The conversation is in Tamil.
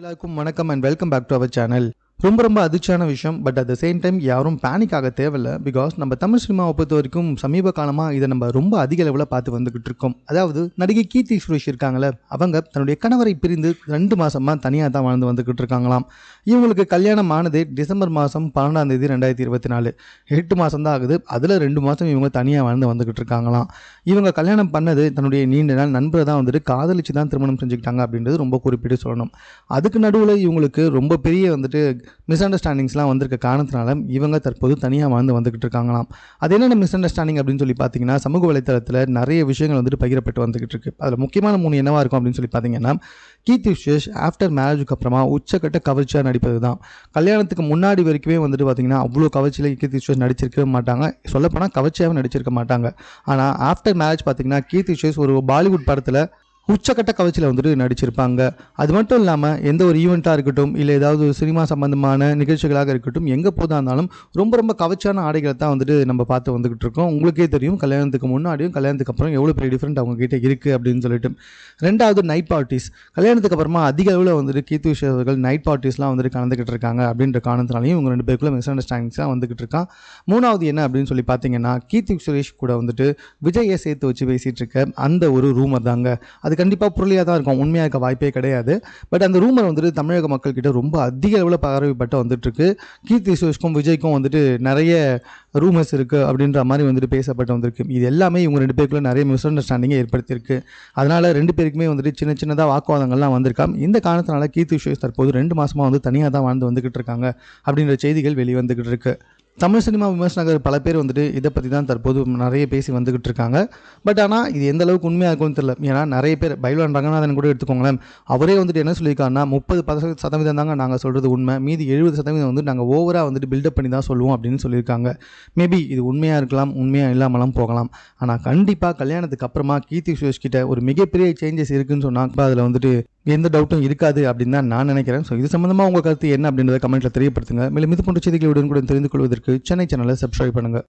எல்லாருக்கும் வணக்கம் and welcome back to our channel. ரொம்ப அதிர்ச்சியான விஷயம். But at the same time யாரும் பேனிக் ஆக தேவையில்லை. பிகாஸ் நம்ம தமிழ் சினிமாவை பொறுத்த வரைக்கும் சமீப காலமாக இதை நம்ம ரொம்ப அதிக அளவில் பார்த்து வந்துக்கிட்டு இருக்கோம். அதாவது நடிகை கீர்த்தி சுரேஷ் இருக்காங்களே, அவங்க தன்னுடைய கணவரை பிரிந்து 2 மாதமாக தனியாக தான் வாழ்ந்து வந்துக்கிட்டு இருக்காங்களாம். இவங்களுக்கு கல்யாணம் ஆனது டிசம்பர் மாதம் 12 2024. 8 மாதம் தான் ஆகுது. அதில் 2 மாதம் இவங்க தனியாக வாழ்ந்து வந்துக்கிட்டு இருக்காங்களாம். இவங்க கல்யாணம் பண்ணது தன்னுடைய நீண்ட நாள் நண்பரை தான் காதலிச்சு தான் திருமணம் செஞ்சுக்கிட்டாங்க அப்படின்றது ரொம்ப குறிப்பிட்டு சொல்லணும். அதுக்கு நடுவில் இவங்களுக்கு ரொம்ப பெரிய மிஸ் அண்டர்ஸ்டாண்டிங்ஸ்லாம் வந்திருக்க காரணத்தினால இவங்க தற்போது தனியாக வாழ்ந்து வந்துக்கிட்டு இருக்காங்களாம். அது என்னென்ன மிஸ் அண்டர்ஸ்டாண்டிங் அப்படின்னு சொல்லி பார்த்தீங்கன்னா, சமூக வலைத்தளத்தில் நிறைய விஷயங்கள் பகிரப்பட்டு வந்துக்கிட்டு இருக்கு. அதில் முக்கியமான 3 என்னவா இருக்கும் அப்படின்னு சொல்லி பார்த்தீங்கன்னா, கீர்த்தி சுரேஷ் ஆஃப்டர் மேரேஜுக்கு அப்புறமா உச்சக்கட்ட கவர்ச்சியாக நடிப்பது தான். கல்யாணத்துக்கு முன்னாடி வரைக்குமே பார்த்தீங்கன்னா அவ்வளோ கவர்ச்சியில் கீர்த்தி சுரேஷ் நடிச்சிருக்கவே மாட்டாங்க. சொல்லப்போனால் கவர்ச்சியாகவும் நடிச்சிருக்க மாட்டாங்க. ஆனால் ஆஃப்டர் மேரேஜ் பார்த்தீங்கன்னா கீர்த்தி சுரேஷ் ஒரு பாலிவுட் படத்தில் உச்சக்கட்ட கவர்ச்சியில் நடிச்சிருப்பாங்க. அது மட்டும் இல்லாமல் எந்த ஒரு ஈவெண்ட்டாக இருக்கட்டும், இல்லை ஏதாவது ஒரு சினிமா சம்பந்தமான நிகழ்ச்சிகளாக இருக்கட்டும், எங்கே போதா இருந்தாலும் ரொம்ப கவர்ச்சியான ஆடைகளை தான் நம்ம பார்த்து வந்துக்கிட்டு இருக்கோம். உங்களுக்கே தெரியும் கல்யாணத்துக்கு முன்னாடியும் கல்யாணத்துக்கு அப்புறம் எவ்வளோ பெரிய டிஃப்ரெண்ட் அவங்ககிட்ட இருக்குது அப்படின்னு சொல்லிட்டு. 2வது நைட் பார்ட்டிஸ். கல்யாணத்துக்கு அப்புறமா அதிக அளவில் கீர்த்தி சுரேஷ் அவர்கள் நைட் பார்ட்டிஸ்லாம் கலந்துக்கிட்டு இருக்காங்க அப்படின்ற காரணத்தினாலையும் இவங்க 2 பேருக்குள்ள மிஸ் அண்டர்ஸ்டாண்டிங்ஸ்லாம் வந்துக்கிட்டு இருக்கான். 3வது என்ன அப்படின்னு சொல்லி பார்த்தீங்கன்னா, கீர்த்தி சுரேஷ் கூட விஜயை சேர்த்து வச்சு பேசிகிட்டு இருக்க அந்த ஒரு ரூமர் தாங்க. அது கண்டிப்பாக புரளியாக தான் இருக்கும், உண்மையாக இருக்க வாய்ப்பே கிடையாது. பட் அந்த ரூமர் தமிழக மக்கள்கிட்ட ரொம்ப அதிக அளவில் பரவிப்பட்டு வந்துட்டுருக்கு. கீர்த்தி சுரேஷ்க்கும் விஜய்க்கும் நிறைய ரூமர்ஸ் இருக்குது அப்படின்ற மாதிரி பேசப்பட்டு வந்திருக்கு. இது எல்லாமே இவங்க 2 பேருக்குள்ள நிறைய மிஸ் அண்டர்ஸ்டாண்டிங்கை ஏற்படுத்தியிருக்கு. அதனால் 2 பேருக்குமே சின்னதாக வாக்குவாதங்கள்லாம் வந்திருக்காம். இந்த காரணத்தினால கீர்த்தி சுரேஷ் தற்போது 2 மாதமாக தனியாக தான் வாழ்ந்து வந்துக்கிட்டு இருக்காங்க அப்படின்ற செய்திகள் வெளிவந்துக்கிட்டு இருக்கு. தமிழ் சினிமா விமர்சகர்கள் பல பேர் இதை பற்றி தான் தற்போது நிறைய பேசி வந்துக்கிட்டு இருக்காங்க. பட் ஆனால் இது எந்த அளவுக்கு உண்மையாக இருக்கும்னு தெரியல. ஏன்னா நிறைய பேர் பைல்வான் ரங்கநாதன் கூட எடுத்துக்கோங்களேன், அவரே என்ன சொல்லியிருக்காருன்னா 30% தாங்க நாங்கள் சொல்கிறது உண்மை, மீதி 70% நாங்கள் ஓவராக பில்டப் பண்ணி தான் சொல்லுவோம் அப்படின்னு சொல்லியிருக்காங்க. மேபி இது உண்மையாக இருக்கலாம், உண்மையாக இல்லாமலாம் போகலாம். ஆனால் கண்டிப்பாக கல்யாணத்துக்கு அப்புறமா கீர்த்தி சுரேஷ் கிட்ட ஒரு மிகப்பெரிய சேஞ்சஸ் இருக்குன்னு சொன்னால் அதில் எந்த டவுட்டும் இருக்காது அப்படின்னு தான் நான் நினைக்கிறேன். ஸோ இது சம்மந்தமாக உங்கள் கருத்து என்ன அப்படின்றத கமெண்ட்டில் தெரியப்படுத்துங்க. மேலும் இது போன்ற செய்திகளை உடனுக்குடன் தெரிந்து கொள்வதற்கு சென்னை சேனலை சப்ஸ்கிரைப் பண்ணுங்கள்.